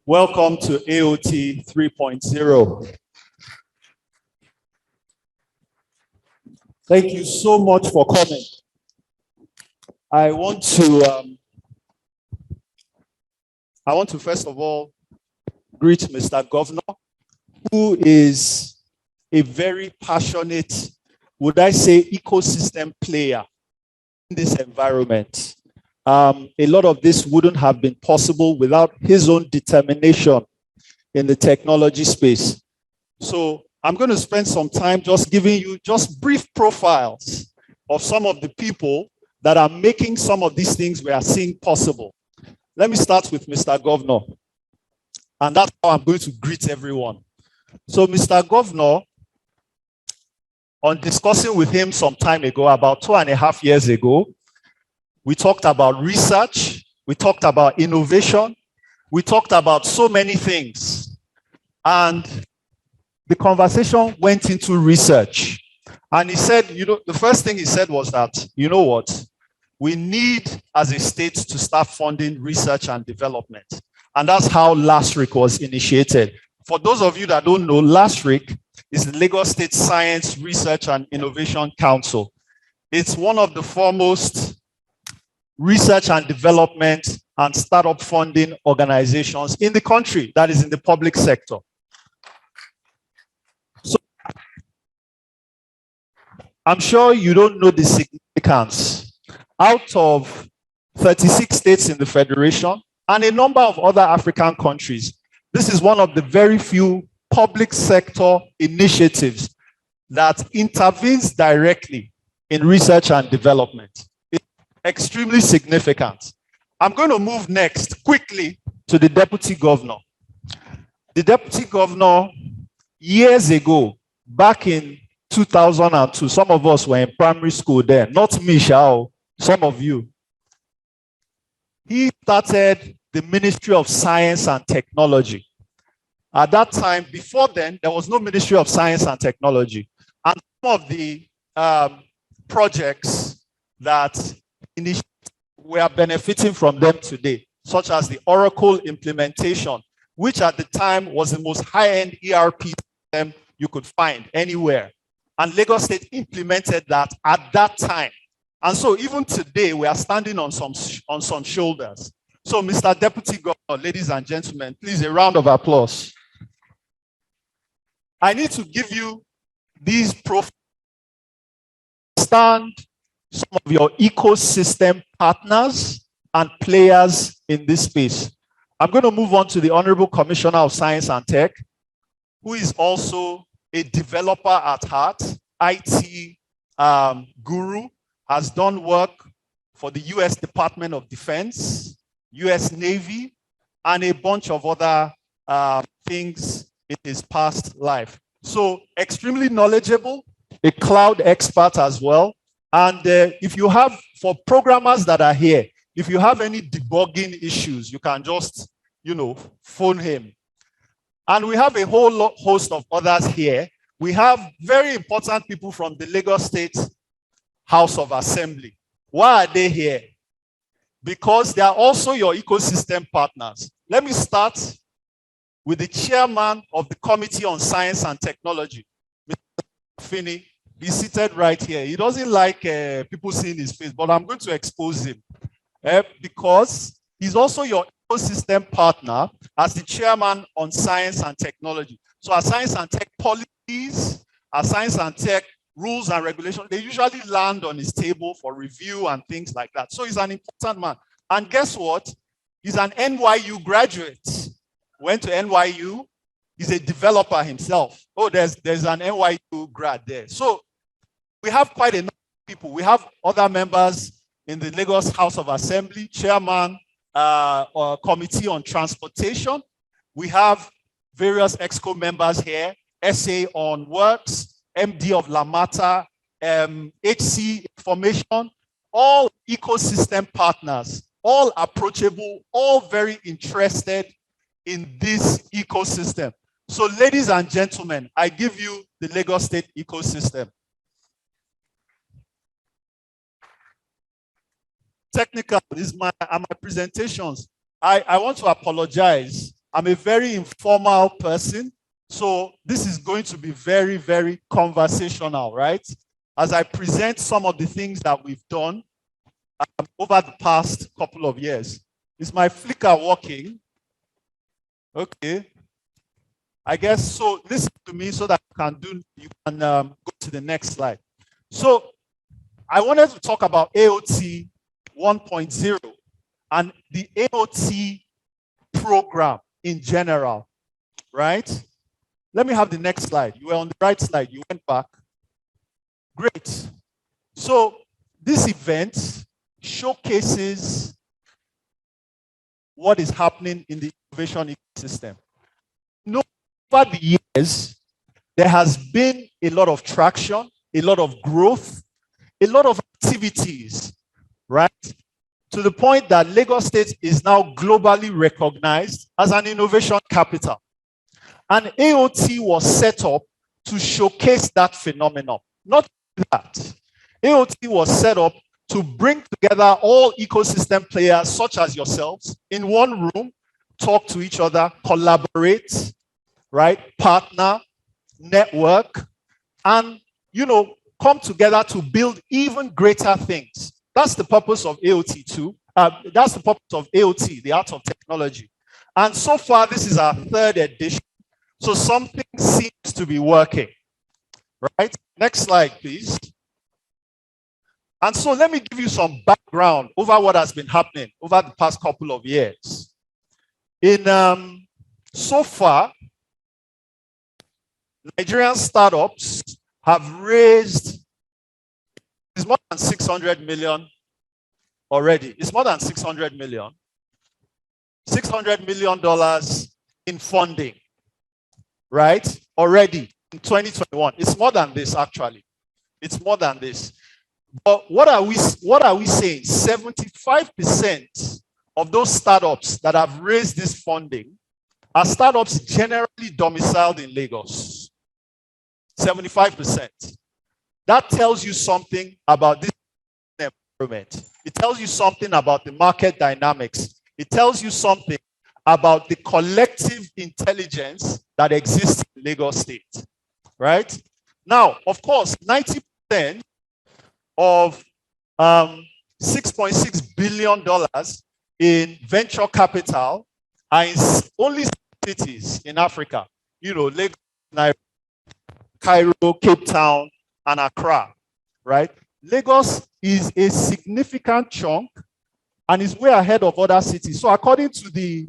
Welcome to AOT 3.0. Thank you so much for coming. I want to first of all greet Mr. Governor, who is a very passionate, would I say, ecosystem player in this environment. A lot of this wouldn't have been possible without his own determination in the technology space. So I'm going to spend some time just giving you just brief profiles of some of the people that are making some of these things we are seeing possible. Let me start with Mr. Governor. And that's how I'm going to greet everyone. So Mr. Governor, on discussing with him some time ago, about 2.5 years ago, we talked about research, we talked about innovation, we talked about so many things. And the conversation went into research. And he said, the first thing he said was that, you know what? We need, as a state, to start funding research and development. And that's how LASRIC was initiated. For those of you that don't know, LASRIC is the Lagos State Science Research and Innovation Council. It's one of the foremost research and development and startup funding organizations in the country, that is in the public sector. So I'm sure you don't know the significance. Out of 36 states in the Federation and a number of other African countries, this is one of the very few public sector initiatives that intervenes directly in research and development. Extremely significant. I'm going to move next quickly to the Deputy Governor. The Deputy Governor, years ago, back in 2002, some of us were in primary school then, not me, Shao, some of you. He started the Ministry of Science and Technology. At that time, before then, there was no Ministry of Science and Technology. And some of the projects that we are benefiting from them today, such as the Oracle implementation, which at the time was the most high-end ERP system you could find anywhere. And Lagos State implemented that at that time. And so even today, we are standing on some shoulders. So Mr. Deputy Governor, ladies and gentlemen, please a round of applause. I need to give you these profiles. Stand some of your ecosystem partners and players in this space. I'm going to move on to the Honorable Commissioner of Science and Tech, who is also a developer at heart, IT guru, has done work for the US Department of Defense, US Navy, and a bunch of other things in his past life. So extremely knowledgeable, a cloud expert as well. And if you have, for programmers that are here, if you have any debugging issues, you can just, phone him. And we have a whole host of others here. We have very important people from the Lagos State House of Assembly. Why are they here? Because they are also your ecosystem partners. Let me start with the chairman of the Committee on Science and Technology, Mr. Finney. He's seated right here. He doesn't like people seeing his face, but I'm going to expose him because he's also your ecosystem partner as the chairman on science and technology. So our science and tech policies, our science and tech rules and regulations, they usually land on his table for review and things like that. So he's an important man. And guess what? He's an NYU graduate. Went to NYU. He's a developer himself. Oh, there's an NYU grad there. So we have quite a number of people. We have other members in the Lagos House of Assembly, chairman, committee on transportation. We have various EXCO members here, SA on works, MD of Lamata, HC information, all ecosystem partners, all approachable, all very interested in this ecosystem. So ladies and gentlemen, I give you the Lagos State ecosystem. Technical is my presentations. I want to apologize. I'm a very informal person. So this is going to be very, very conversational, right? As I present some of the things that we've done over the past couple of years. Is my flicker working? Okay. I guess so. Listen to me so that you can go to the next slide. So I wanted to talk about AOT 1.0 and the AOT program in general, right? Let me have the next slide. You were on the right slide. You went back. Great. So this event showcases what is happening in the innovation ecosystem. Over the years, there has been a lot of traction, a lot of growth, a lot of activities, right? To the point that Lagos State is now globally recognized as an innovation capital. And AOT was set up to showcase that phenomenon. Not that. AOT was set up to bring together all ecosystem players, such as yourselves, in one room, talk to each other, collaborate, right? Partner, network, and, come together to build even greater things. That's the purpose of AOT too. That's the purpose of AOT, the Art of Technology. And so far, this is our 3rd edition. So something seems to be working, right? Next slide, please. And so let me give you some background over what has been happening over the past couple of years. So far, Nigerian startups have raised, it's more than 600 million already. It's more than 600 million. $600 million in funding, right? Already in 2021. It's more than this, actually. It's more than this. But what are we saying? 75% of those startups that have raised this funding are startups generally domiciled in Lagos. 75%. That tells you something about this environment. It tells you something about the market dynamics. It tells you something about the collective intelligence that exists in Lagos State, right? Now, of course, 90% of $6.6 billion in venture capital are in only cities in Africa. Lagos, Nairobi, Cairo, Cape Town, and Accra, right? Lagos is a significant chunk and is way ahead of other cities. So according to the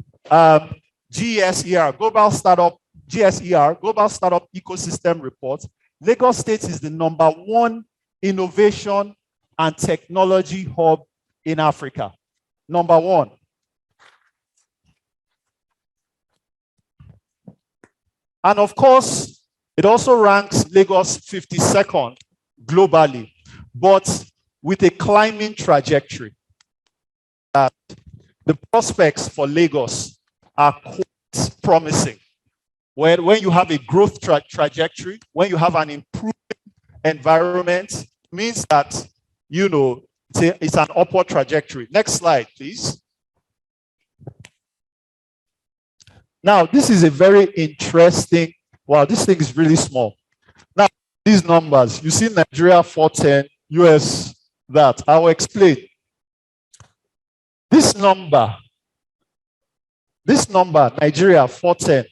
GSER, Global Startup Ecosystem Report, Lagos State is the #1 innovation and technology hub in Africa. #1. And of course, it also ranks Lagos 52nd globally, but with a climbing trajectory. The prospects for Lagos are quite promising. When you have a growth trajectory, when you have an improving environment, it means that, it's an upward trajectory. Next slide, please. Now, this is a very interesting. Wow, this thing is really small. Now, these numbers, you see Nigeria 410, US that. I will explain. This number, Nigeria 410,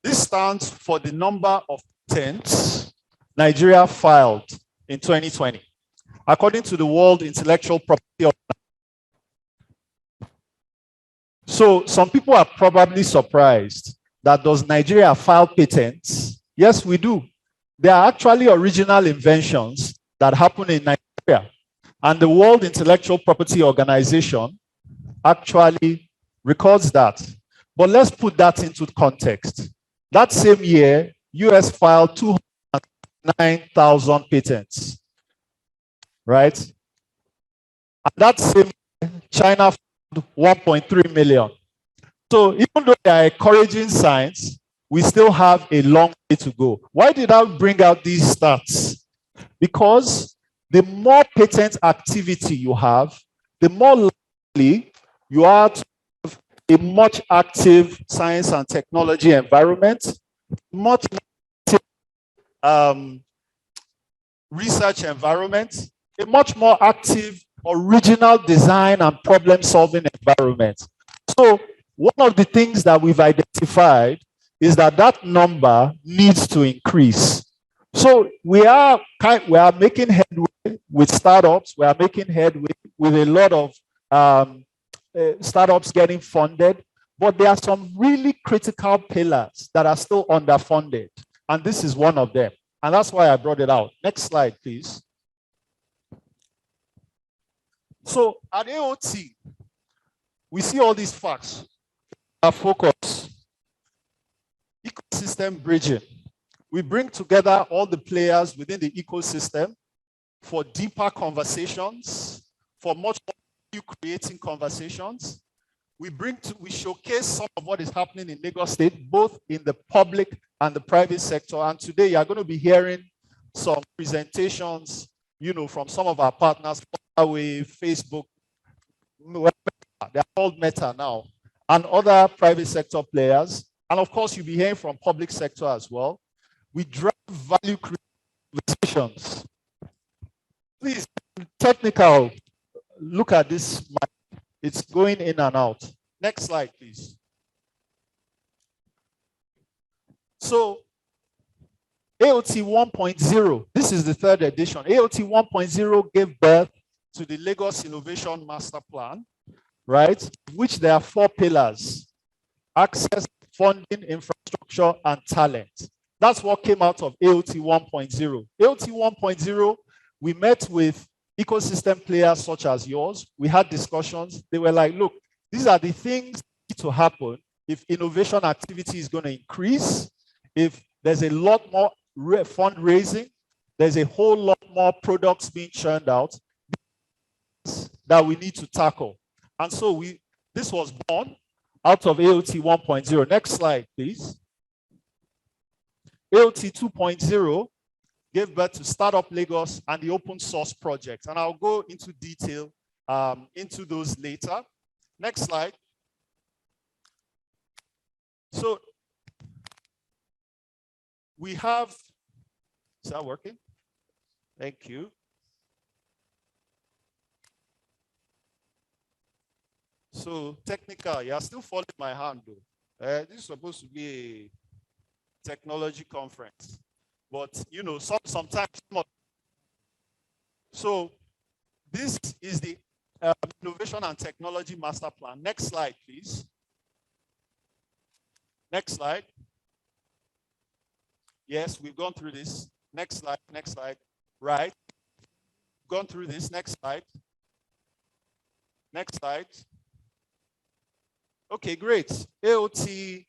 this stands for the number of patents Nigeria filed in 2020, according to the World Intellectual Property Organization. So some people are probably surprised that does Nigeria file patents? Yes, we do. They are actually original inventions that happen in Nigeria. And the World Intellectual Property Organization actually records that. But let's put that into context. That same year, US filed 209,000 patents, right? And that same year, China filed 1.3 million. So even though there are encouraging signs, we still have a long way to go. Why did I bring out these stats? Because the more patent activity you have, the more likely You are to have a much active science and technology environment, much active research environment, a much more active original design and problem solving environment. So one of the things that we've identified is that that number needs to increase. So we are making headway with startups. We are making headway with a lot of startups getting funded, but there are some really critical pillars that are still underfunded, and this is one of them. And that's why I brought it out. Next slide, please. So at AOT, we see all these facts. Our focus, ecosystem bridging. We bring together all the players within the ecosystem for deeper conversations, for much more value creating conversations. We showcase some of what is happening in Lagos State, both in the public and the private sector. And today you're going to be hearing some presentations, from some of our partners, Huawei, Facebook, they're called Meta now, and other private sector players. And of course, you'll be hearing from public sector as well. We drive value creations. Please, technical, look at this mic. It's going in and out. Next slide, please. So, AOT 1.0, this is the third edition. AOT 1.0 gave birth to the Lagos Innovation Master Plan, right? Which there are 4 pillars: access, funding, infrastructure, and talent. That's what came out of AOT 1.0. AOT 1.0, we met with ecosystem players such as yours. We had discussions. They were like, look, these are the things that need to happen if innovation activity is going to increase, if there's a lot more fundraising, there's a whole lot more products being churned out that we need to tackle. And so this was born out of AOT 1.0. Next slide, please. AOT 2.0 gave birth to Startup Lagos and the open source project. And I'll go into detail into those later. Next slide. So we have, is that working? Thank you. So technical, you're still following my hand though. This is supposed to be a technology conference. But sometimes. So this is the Innovation and Technology Master Plan. Next slide, please. Next slide. Yes, we've gone through this. Next slide, next slide. Right. Gone through this. Next slide. Next slide. Okay, great. AOT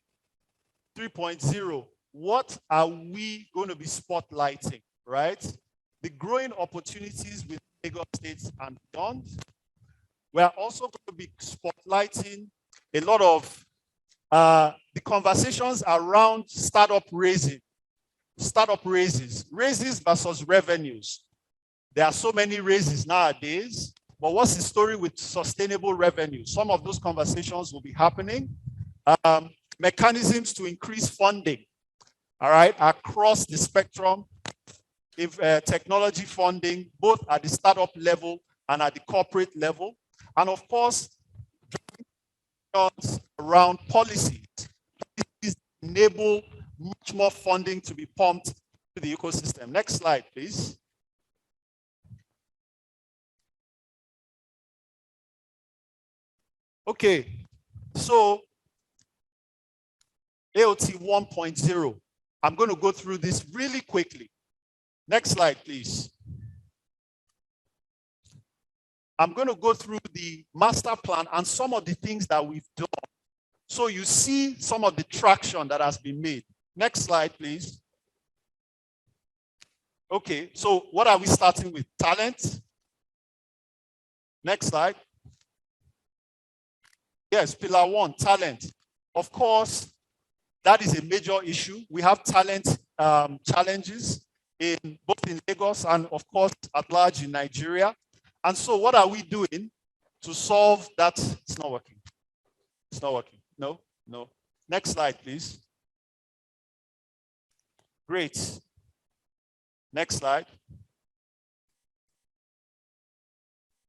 3.0. What are we going to be spotlighting, right? The growing opportunities with Lagos State and beyond. We are also going to be spotlighting a lot of the conversations around startup raises versus revenues. There are so many raises nowadays, but what's the story with sustainable revenue? Some of those conversations will be happening. Mechanisms to increase funding, all right, across the spectrum, if technology funding, both at the startup level and at the corporate level. And of course, around policies enable much more funding to be pumped to the ecosystem. Next slide, please. Okay, so AOT 1.0. I'm going to go through this really quickly. Next slide, please. I'm going to go through the master plan and some of the things that we've done. So you see some of the traction that has been made. Next slide, please. Okay, so what are we starting with? Talent. Next slide. Yes, pillar 1, talent. Of course, that is a major issue. We have talent challenges both in Lagos and of course at large in Nigeria. And so what are we doing? to solve that. It's not working. It's not working. No, no. Next slide, please. Great. Next slide.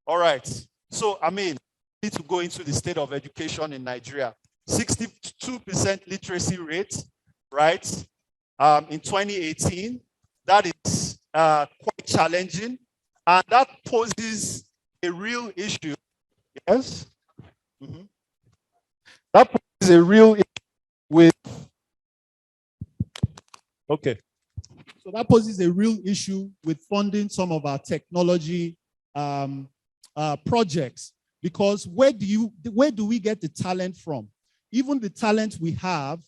All right. So, I mean, we need to go into the state of education in Nigeria. 62% literacy rate, right? In 2018. That is quite challenging. And that poses a real issue. Yes? Mm-hmm. That poses a real issue with. Okay. So that poses a real issue with funding some of our technology projects, because where do we get the talent from? Even the talent we have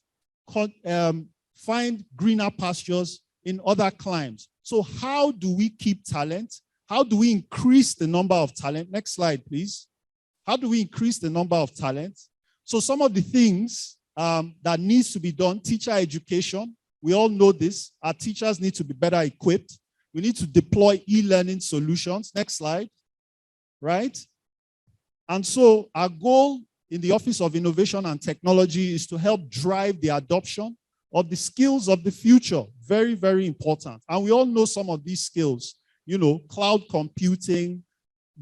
find greener pastures in other climes. So how do we keep talent? How do we increase the number of talent? Next slide, please. How do we increase the number of talent? So some of the things that needs to be done: teacher education. We all know this. Our teachers need to be better equipped. We need to deploy e-learning solutions. Next slide. Right? And so our goal in the Office of Innovation and Technology is to help drive the adoption of the skills of the future. Very, very important. And we all know some of these skills, you know, cloud computing,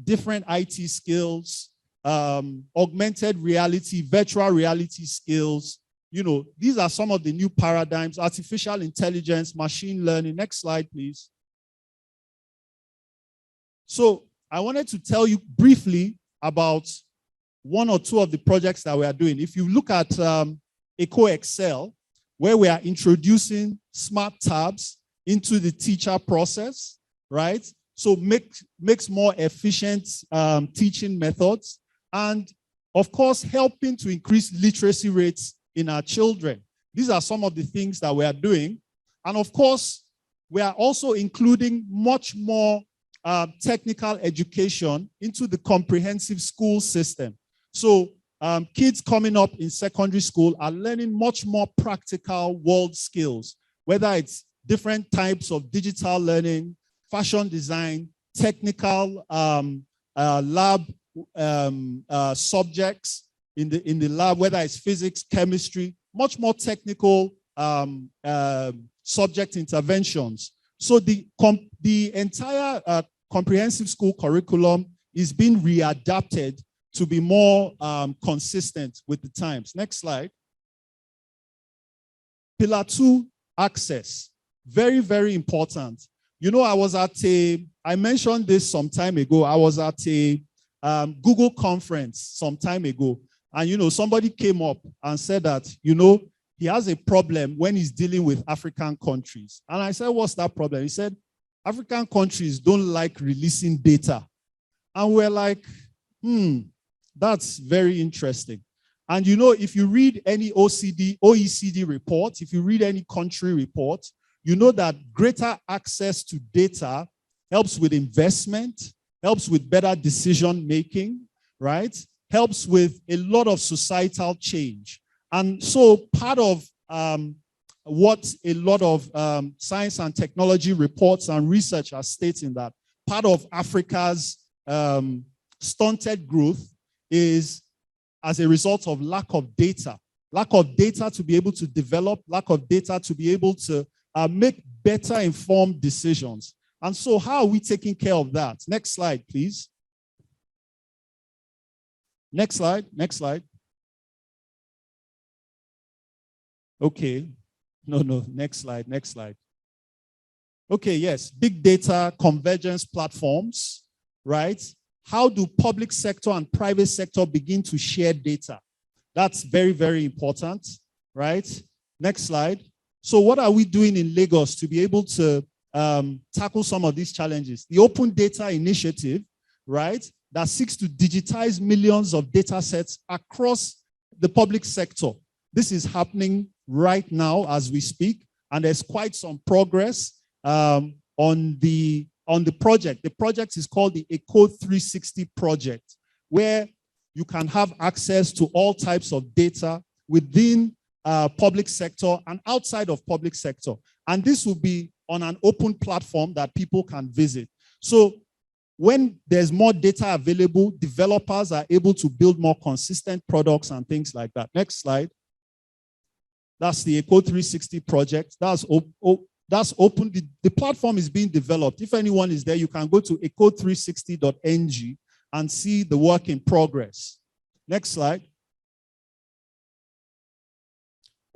different IT skills, augmented reality, virtual reality skills. You know, these are some of the new paradigms: artificial intelligence, machine learning. Next slide, please. So I wanted to tell you briefly about one or two of the projects that we are doing. If you look at Eco Excel, where we are introducing smart tabs into the teacher process, right? So makes more efficient teaching methods, and of course, helping to increase literacy rates in our children. These are some of the things that we are doing. And of course, we are also including much more technical education into the comprehensive school system. So kids coming up in secondary school are learning much more practical world skills, whether it's different types of digital learning, fashion design, technical lab subjects in the lab, whether it's physics, chemistry, much more technical subject interventions. So the entire comprehensive school curriculum is being readapted to be more consistent with the times. Next slide. Pillar 2, access. Very, very important. You know, I mentioned this some time ago. I was at a Google conference some time ago. And, you know, somebody came up and said that, you know, he has a problem when he's dealing with African countries. And I said, what's that problem? He said, African countries don't like releasing data. And we're like, that's very interesting. And you know, if you read any OECD report, if you read any country report, you know that greater access to data helps with investment, helps with better decision making, right? Helps with a lot of societal change. And so part of what a lot of science and technology reports and research are stating, that part of Africa's stunted growth is as a result of lack of data to be able to develop, lack of data to be able to make better informed decisions. And so how are we taking care of that? Next slide, please. Next slide, next slide. Okay, no, next slide, next slide. Okay, yes, big data convergence platforms, right? How do public sector and private sector begin to share data? That's very, very important, right? Next slide. So what are we doing in Lagos to be able to tackle some of these challenges? The Open Data Initiative, right, that seeks to digitize millions of data sets across the public sector. This is happening right now as we speak, and there's quite some progress on the project. The project is called the Eco 360 project, where you can have access to all types of data within public sector and outside of public sector. And this will be on an open platform that people can visit. So when there's more data available, developers are able to build more consistent products and things like that. Next slide. That's the Eco 360 project. That's open. The platform is being developed. If anyone is there, you can go to eco360.ng and see the work in progress. Next slide.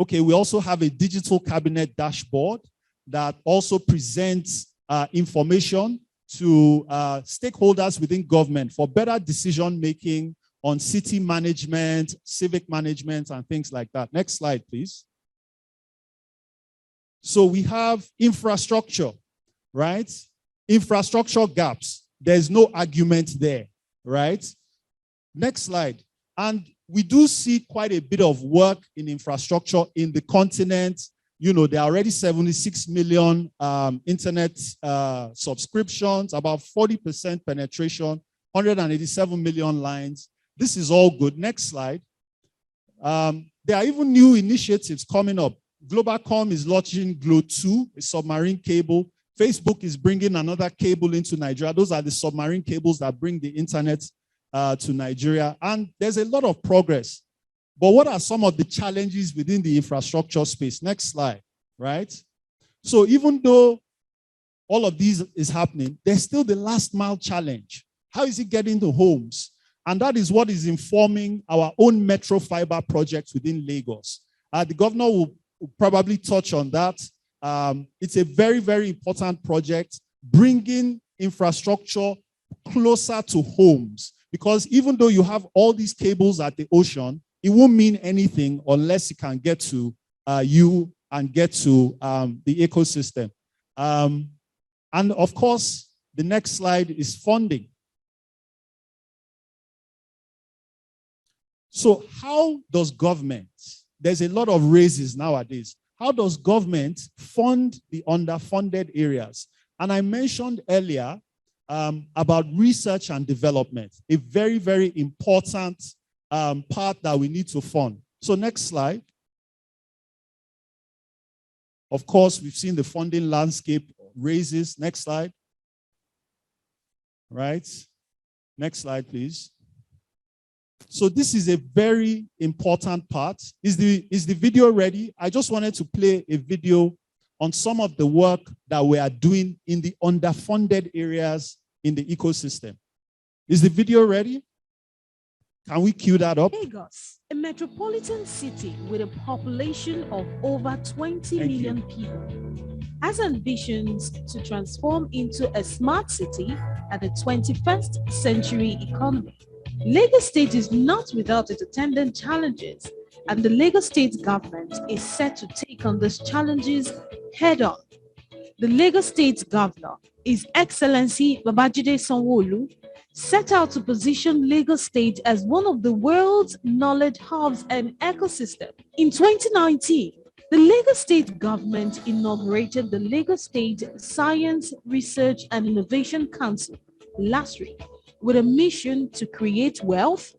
Okay, we also have a digital cabinet dashboard that also presents information to stakeholders within government for better decision-making on city management, civic management, and things like that. Next slide, please. So we have infrastructure, right? Infrastructure gaps. There's no argument there, right? Next slide. And we do see quite a bit of work in infrastructure in the continent. You know, there are already 76 million internet subscriptions, about 40% penetration, 187 million lines. This is all good. Next slide. There are even new initiatives coming up. Globalcom is launching Glo2, a submarine cable. Facebook is bringing another cable into Nigeria. Those are the submarine cables that bring the internet to Nigeria. And there's a lot of progress. But what are some of the challenges within the infrastructure space? Next slide, right? So even though all of these is happening, there's still the last mile challenge. How is it getting to homes? And that is what is informing our own metro fiber project within Lagos. The governor will probably touch on that. It's a very, very important project, bringing infrastructure closer to homes. Because even though you have all these cables at the ocean, it won't mean anything unless it can get to you and get to the ecosystem. And of course, the next slide is funding. So how does government, there's a lot of raises nowadays, how does government fund the underfunded areas? And I mentioned earlier about research and development, a very, very important part that we need to fund. So next slide. Of course, we've seen the funding landscape raises. Next slide. Right. Next slide, please. So this is a very important part. Is the video ready? I just wanted to play a video on some of the work that we are doing in the underfunded areas in the ecosystem. Is the video ready? Can we cue that up? Lagos, a metropolitan city with a population of over 20 million people, has ambitions to transform into a smart city at the 21st century economy. Lagos State is not without its attendant challenges, and the Lagos State government is set to take on these challenges head-on. The Lagos State Governor, His Excellency Babajide Sanwo-Olu, set out to position Lagos State as one of the world's knowledge hubs and ecosystem. In 2019, the Lagos State government inaugurated the Lagos State Science, Research and Innovation Council last week, with a mission to create wealth,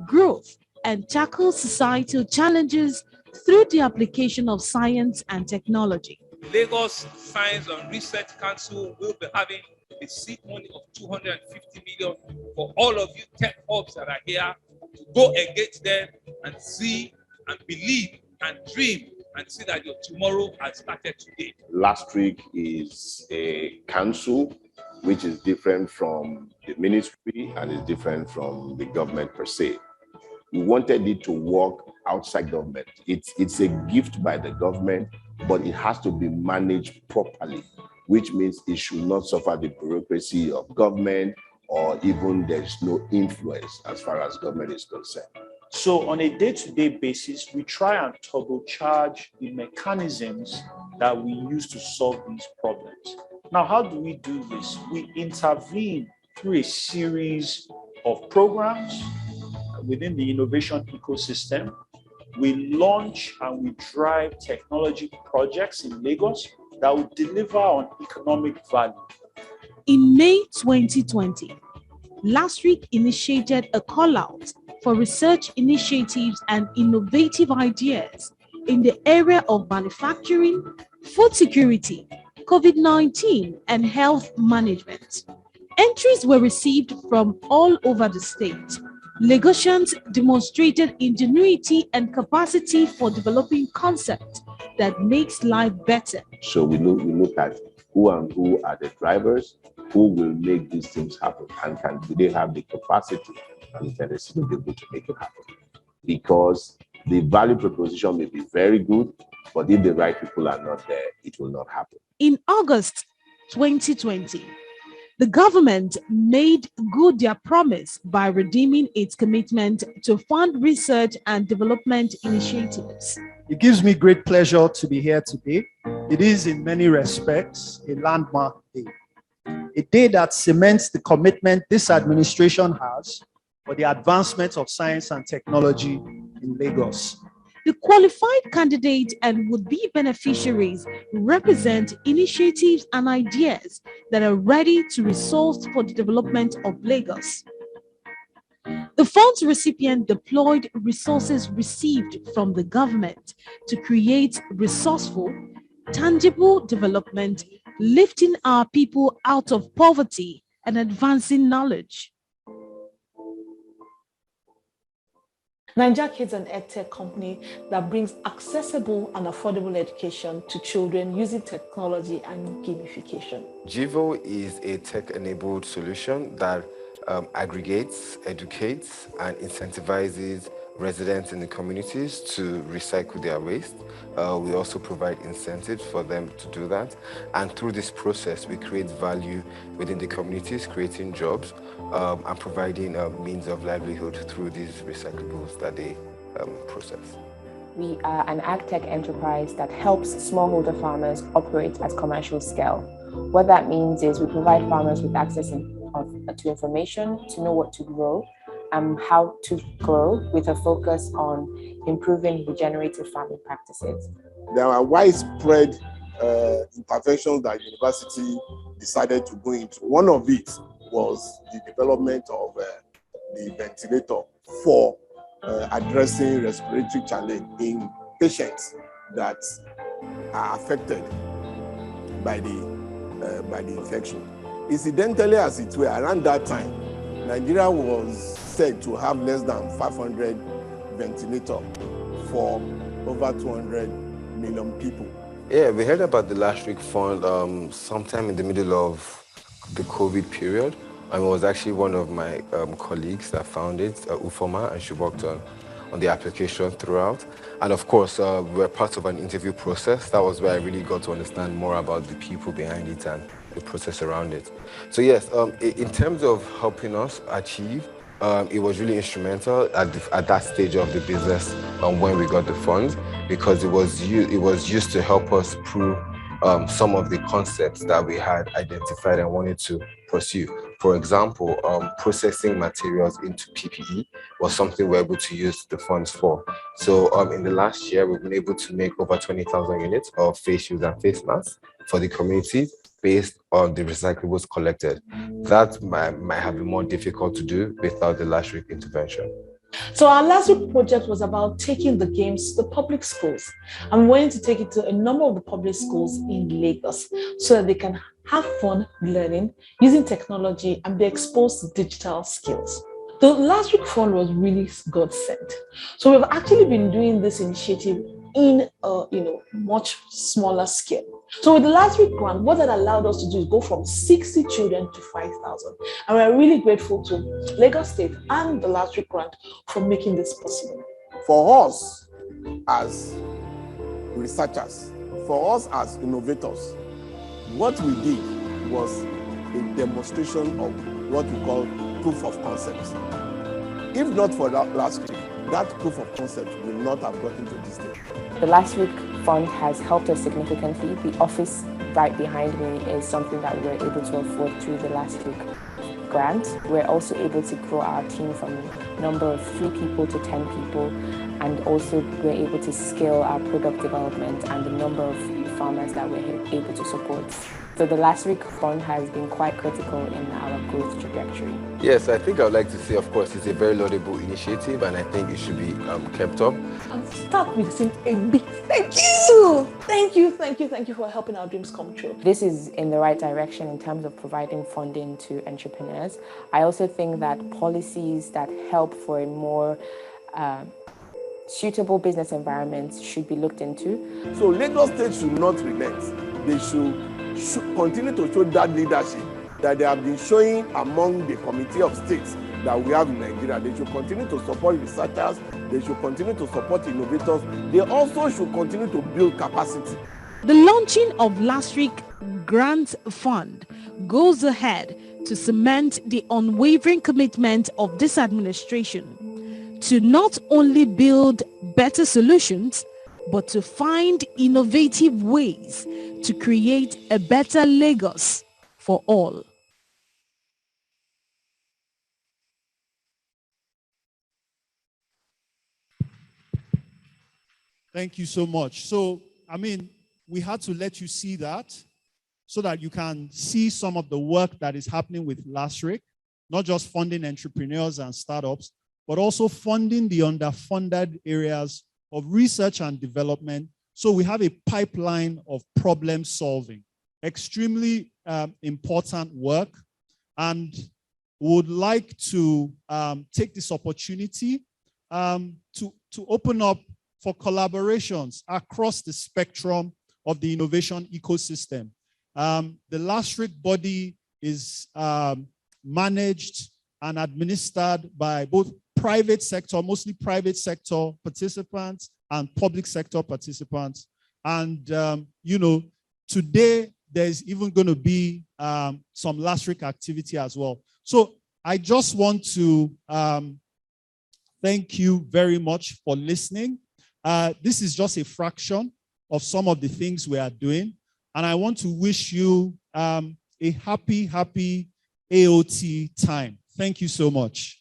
growth, and tackle societal challenges through the application of science and technology. Lagos Science and Research Council will be having a seed money of 250 million for all of you tech hubs that are here to go engage them and see and believe and dream and see that your tomorrow has started today. Last week is a council which is different from the ministry and is different from the government per se. We wanted it to work outside government. It's a gift by the government, but it has to be managed properly, which means it should not suffer the bureaucracy of government, or even there's no influence as far as government is concerned. So on a day-to-day basis, we try and turbocharge the mechanisms that we use to solve these problems. Now, how do we do this? We intervene through a series of programs within the innovation ecosystem. We launch and we drive technology projects in Lagos that will deliver on economic value. In May 2020, last week initiated a call-out for research initiatives and innovative ideas in the area of manufacturing, food security, COVID-19, and health management. Entries were received from all over the state. Lagosians demonstrated ingenuity and capacity for developing concepts that makes life better. So we look at who are the drivers, who will make these things happen, and do they have the capacity and the tendency to be able to make it happen? Because the value proposition may be very good, but if the right people are not there, it will not happen. In August 2020, the government made good their promise by redeeming its commitment to fund research and development initiatives. It gives me great pleasure to be here today. It is in many respects a landmark day, a day that cements the commitment this administration has for the advancement of science and technology in Lagos. The qualified candidates and would-be beneficiaries represent initiatives and ideas that are ready to resource for the development of Lagos. The funds recipient deployed resources received from the government to create resourceful, tangible development, lifting our people out of poverty and advancing knowledge. Nigeria Kids and EdTech company that brings accessible and affordable education to children using technology and gamification. Jivo is a tech-enabled solution that aggregates, educates, and incentivizes residents in the communities to recycle their waste. We also provide incentives for them to do that. And through this process, we create value within the communities, creating jobs, and providing means of livelihood through these recyclables that they process. We are an ag-tech enterprise that helps smallholder farmers operate at commercial scale. What that means is we provide farmers with access to information, to know what to grow, how to grow, with a focus on improving regenerative farming practices. There are widespread interventions that university decided to go into. One of it was the development of the ventilator for addressing respiratory challenge in patients that are affected by the infection. Incidentally, as it were, around that time, Nigeria was said to have less than 500 ventilators for over 200 million people. Yeah, we heard about the Last Week Fund sometime in the middle of the COVID period. And it was actually one of my colleagues that found it, Ufoma, and she worked on the application throughout. And of course, we were part of an interview process. That was where I really got to understand more about the people behind it and the process around it. So yes, in terms of helping us achieve, it was really instrumental at that stage of the business when we got the funds, because it was used to help us prove some of the concepts that we had identified and wanted to pursue. For example, processing materials into PPE was something we're able to use the funds for. So in the last year, we've been able to make over 20,000 units of face shields and face masks for the community based on the recyclables collected. That might have been more difficult to do without the Last Week intervention. So our last week project was about taking the games to the public schools. I'm wanting to take it to a number of the public schools in Lagos so that they can have fun learning, using technology, and be exposed to digital skills. The Last Week Fund was really God sent. So we've actually been doing this initiative in a much smaller scale. So with the Last Week grant, what that allowed us to do is go from 60 children to 5,000. And we're really grateful to Lagos State and the Last Week grant for making this possible. For us as researchers, for us as innovators, what we did was a demonstration of what we call proof of concept. If not for that Last Week, that proof of concept will not have gotten to this stage. The Last Week Fund has helped us significantly. The office right behind me is something that we're able to afford through the Last Week grant. We're also able to grow our team from a number of 3 people to 10 people, and also we're able to scale our product development and the number of farmers that we're able to support. So the last week fund has been quite critical in our growth trajectory. Yes, I think I would like to say, of course, it's a very laudable initiative, and I think it should be kept up. And start with saying a big thank you. Thank you for helping our dreams come true. This is in the right direction in terms of providing funding to entrepreneurs. I also think that policies that help for a more suitable business environment should be looked into. So Lagos State should not relent. They should continue to show that leadership that they have been showing among the committee of states that we have in Nigeria. They should continue to support researchers. They should continue to support innovators. They also should continue to build capacity. The launching of last week grant fund goes ahead to cement the unwavering commitment of this administration to not only build better solutions, but to find innovative ways to create a better Lagos for all. Thank you so much. So, I mean, we had to let you see that so that you can see some of the work that is happening with LASRIC, not just funding entrepreneurs and startups, but also funding the underfunded areas of research and development. So we have a pipeline of problem solving, extremely important work, and would like to take this opportunity to open up for collaborations across the spectrum of the innovation ecosystem. The LASRIC body is managed and administered by both private sector, mostly private sector participants and public sector participants. And, you know, today there's even going to be some LASRIC activity as well. So I just want to thank you very much for listening. This is just a fraction of some of the things we are doing. And I want to wish you a happy AOT time. Thank you so much.